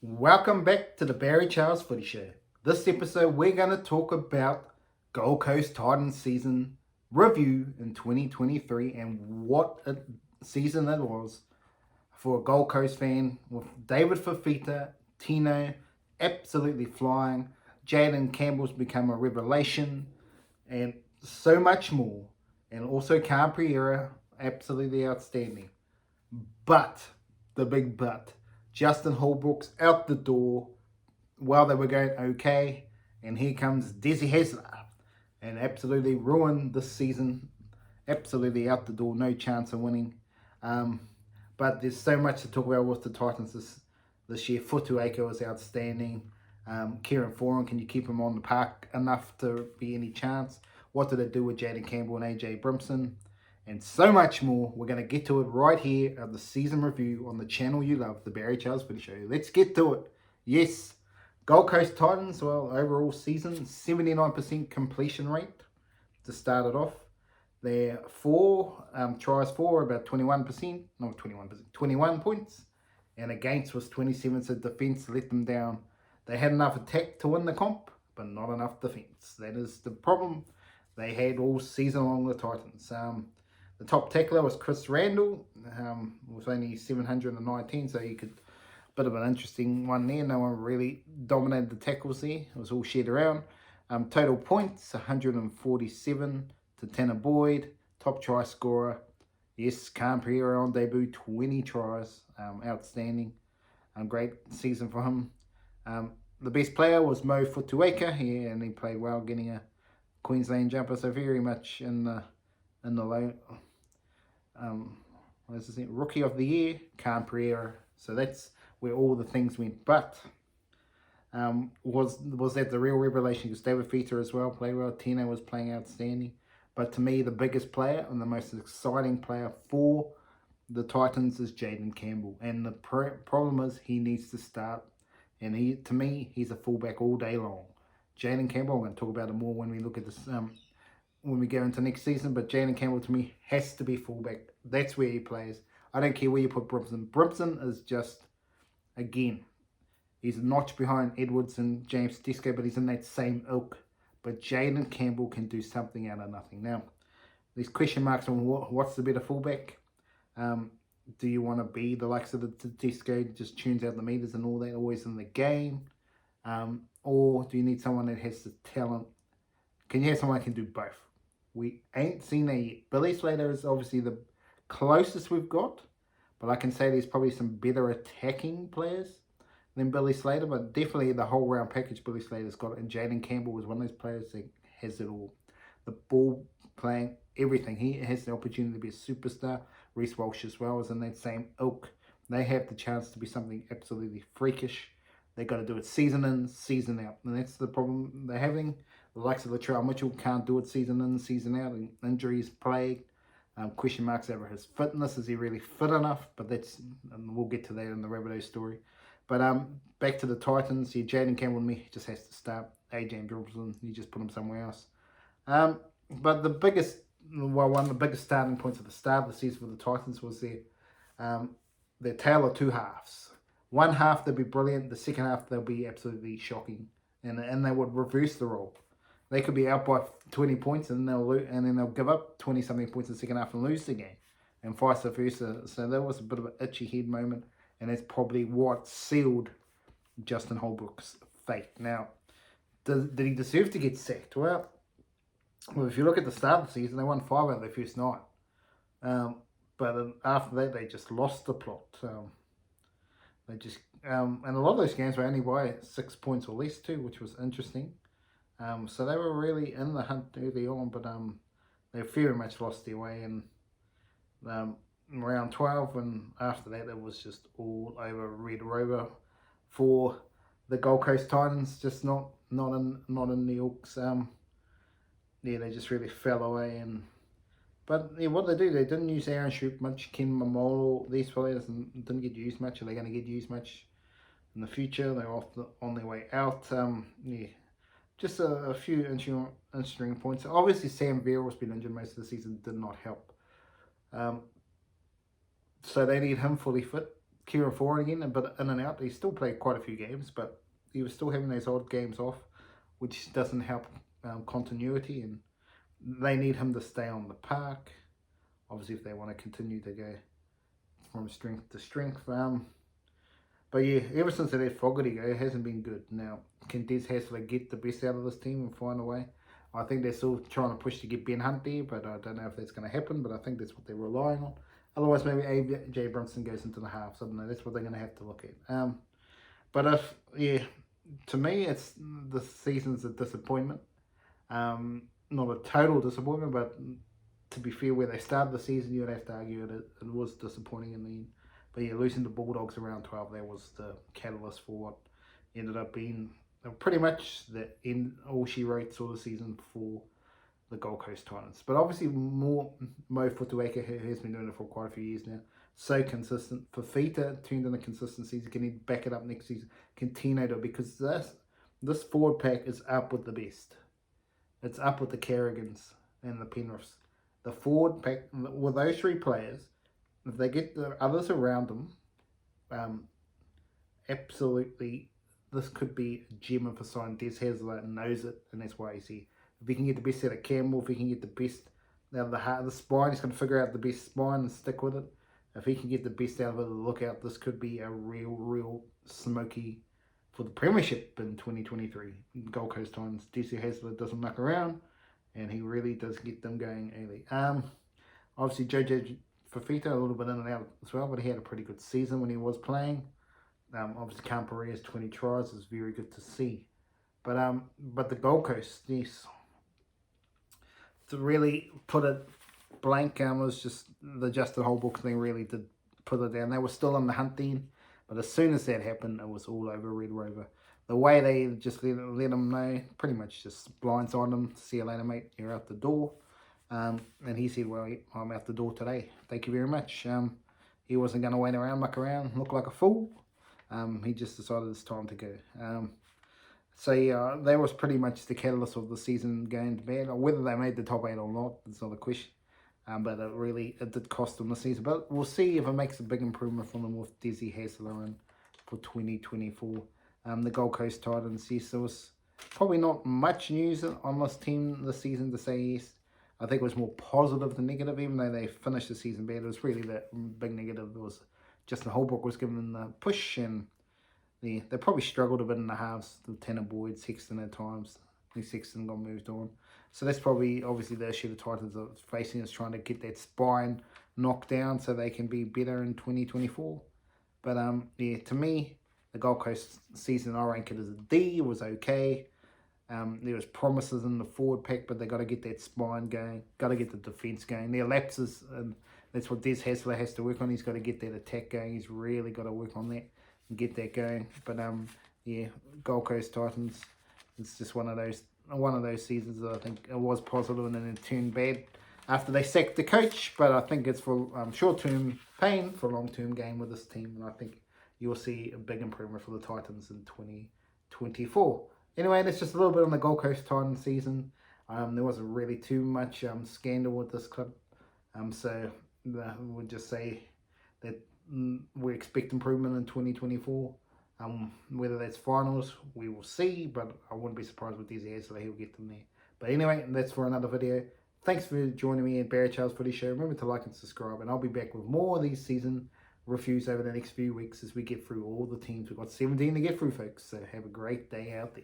Welcome back to the Barry Charles Footy Show. This episode, we're going to talk about Gold Coast Titans season review in 2023 and what a season it was for a Gold Coast fan with David Fifita, Tino absolutely flying, Jayden Campbell's become a revelation, and so much more. And also Campriera, absolutely outstanding. But, the big but, Justin Holbrook's out the door while they were going okay, and here comes Des Hasler and absolutely ruined this season. Absolutely out the door, no chance of winning. But there's so much to talk about with the Titans this year. Footy was outstanding. Kieran Foran, can you keep him on the park enough to be any chance? What did it do with Jayden Campbell and AJ Brimson? And so much more. We're going to get to it right here at the season review on the channel you love, the Barry Charles Footy Show. Let's get to it. Yes, Gold Coast Titans, well, overall season, 79% completion rate to start it off. Their tries for about 21%, not 21%, 21 points. And against was 27, so defence let them down. They had enough attack to win the comp, but not enough defence. That is the problem they had all season long, the Titans. The top tackler was Chris Randall, with only 719, so you could, bit of an interesting one there. No one really dominated the tackles there. It was all shared around. Total points, 147 to Tanner Boyd. Top try scorer, yes, Campriera on debut, 20 tries. Outstanding. Great season for him. The best player was Moe Footy, and he played well, getting a Queensland jumper, so very much in the low. Rookie of the year, Campriera. So that's where all the things went. But was that the real revelation? Because David Fifita as well played well. Tino was playing outstanding. But to me, the biggest player and the most exciting player for the Titans is Jayden Campbell. And the problem is he needs to start. And to me, he's a fullback all day long. Jayden Campbell, I'm going to talk about it more when we look at this, when we go into next season. But Jayden Campbell, to me, has to be fullback. That's where he plays. I don't care where you put Brimson. Brimson is just, again, he's a notch behind Edwards and James Tedesco, but he's in that same ilk. But Jayden Campbell can do something out of nothing. Now, there's question marks on what's the better fullback. Do you want to be the likes of the Tedesco, just tunes out the meters and all that, always in the game? Or do you need someone that has the talent? Can you have someone that can do both? We ain't seen that yet. Billy Slater is obviously the closest we've got, but I can say there's probably some better attacking players than Billy Slater, but definitely the whole round package Billy Slater's got it, and Jayden Campbell is one of those players that has it all. The ball playing, everything. He has the opportunity to be a superstar. Reece Walsh as well is in that same ilk. They have the chance to be something absolutely freakish. They've got to do it season in, season out. And that's the problem they're having. The likes of Latrell Mitchell can't do it season in, season out. And injuries plagued. Question marks over his fitness. Is he really fit enough? But that's, and we'll get to that in the Rabbitoh story. But back to the Titans. Yeah, Jayden Campbell and me just has to start. AJ Brimson, you just put him somewhere else. But the biggest, one of the biggest starting points at the start of the season for the Titans was their tale of two halves. One half they'll be brilliant. The second half they'll be absolutely shocking, and they would reverse the role. They could be out by 20 points and then they'll give up 20 something points in the second half and lose the game, and vice versa. So that was a bit of an itchy head moment, and that's probably what sealed Justin Holbrook's fate. Now, did he deserve to get sacked? Well, if you look at the start of the season, they won 5 out of their first 9. But after that, they just lost the plot. They just and a lot of those games were only by 6 points or less too, which was interesting. So they were really in the hunt early on, but they very much lost their way in round 12, and after that it was just all over Red Rover for the Gold Coast Titans. Just not in the Hawks. Yeah, they just really fell away. But yeah, what they do, they didn't use Aaron Shoup much, Ken Mamolo, these players didn't get used much. Are they going to get used much in the future? They're on their way out. Yeah, just a few interesting points. Obviously, Sam Veeral's been injured most of the season, did not help. So they need him fully fit Kieran Foran again, but in and out. He still played quite a few games, but he was still having those odd games off, which doesn't help continuity, and they need him to stay on the park, obviously, if they want to continue to go from strength to strength. But yeah, ever since they let Fogarty go, it hasn't been good. Now, can Des Hasler get the best out of this team and find a way? I think they're still trying to push to get Ben Hunt there, but I don't know if that's going to happen, but I think that's what they're relying on. Otherwise, maybe AJ Brunson goes into the halves. I don't know. That's what they're going to have to look at. But to me, the season's a disappointment. Not a total disappointment, but to be fair, where they started the season, you'd have to argue that it was disappointing in the end. But yeah, losing the Bulldogs around 12, that was the catalyst for what ended up being pretty much the end, all she wrote sort of season for the Gold Coast Titans. But obviously, Moe Futuaka, who has been doing it for quite a few years now, so consistent. Fifita turned in a consistency. Can he back it up next season? Can Tino do it? Because this forward pack is up with the best. It's up with the Carrigans and the Penriths. The forward pack, with those three players, if they get the others around them, absolutely, this could be a gem of a sign. Des Hasler knows it, and that's why he's here. If he can get the best out of Campbell, if he can get the best out of the heart of the spine, he's going to figure out the best spine and stick with it. If he can get the best out of it, look out, this could be a real smoky for the premiership in 2023. Gold Coast Titans. Des Hasler doesn't muck around, and he really does get them going early. Obviously, JJ Fifita, a little bit in and out as well, but he had a pretty good season when he was playing. Obviously, Camparia's 20 tries is very good to see. But the Gold Coast, yes, to really put it blank, was just the Justin Holbrook thing really did put it down. They were still on the hunt then, but as soon as that happened, it was all over Red Rover. The way they just let him know, pretty much just blindsided him. See you later, mate. You're out the door. And he said, well, I'm out the door today. Thank you very much. He wasn't going to wait around, muck around, look like a fool. He just decided it's time to go. So yeah, that was pretty much the catalyst of the season going bad. Whether they made the top 8 or not, it's not a question. But it did cost them the season. But we'll see if it makes a big improvement for them with Des Hasler in for 2024. The Gold Coast Titans, yes, there was probably not much news on this team this season to say yes. I think it was more positive than negative, even though they finished the season bad. It was really the big negative. It was Justin Holbrook was given the push, and they probably struggled a bit in the halves. Lieutenant Boyd, Sexton at times. I think Sexton got moved on. So that's probably, obviously, the issue the Titans are facing is trying to get that spine knocked down so they can be better in 2024. But, yeah, to me, the Gold Coast season, I rank it as a D. It was okay. There was promises in the forward pack, but they got to get that spine going. Got to get the defence going. Their lapses, and that's what Des Hasler has to work on. He's got to get that attack going. He's really got to work on that and get that going. But, yeah, Gold Coast Titans, it's just one of those seasons that I think it was positive and then it turned bad after they sacked the coach. But I think it's for short-term pain for long-term gain with this team. And I think you'll see a big improvement for the Titans in 2024. Anyway, that's just a little bit on the Gold Coast Titans season. There wasn't really too much scandal with this club. So we'll just say that we expect improvement in 2024. Whether that's finals, we will see, but I wouldn't be surprised with Des Hasler, he'll get them there. But anyway, that's for another video. Thanks for joining me at Barry Charles Footy Show. Remember to like and subscribe, and I'll be back with more of these season reviews over the next few weeks as we get through all the teams. We've got 17 to get through, folks, so have a great day out there.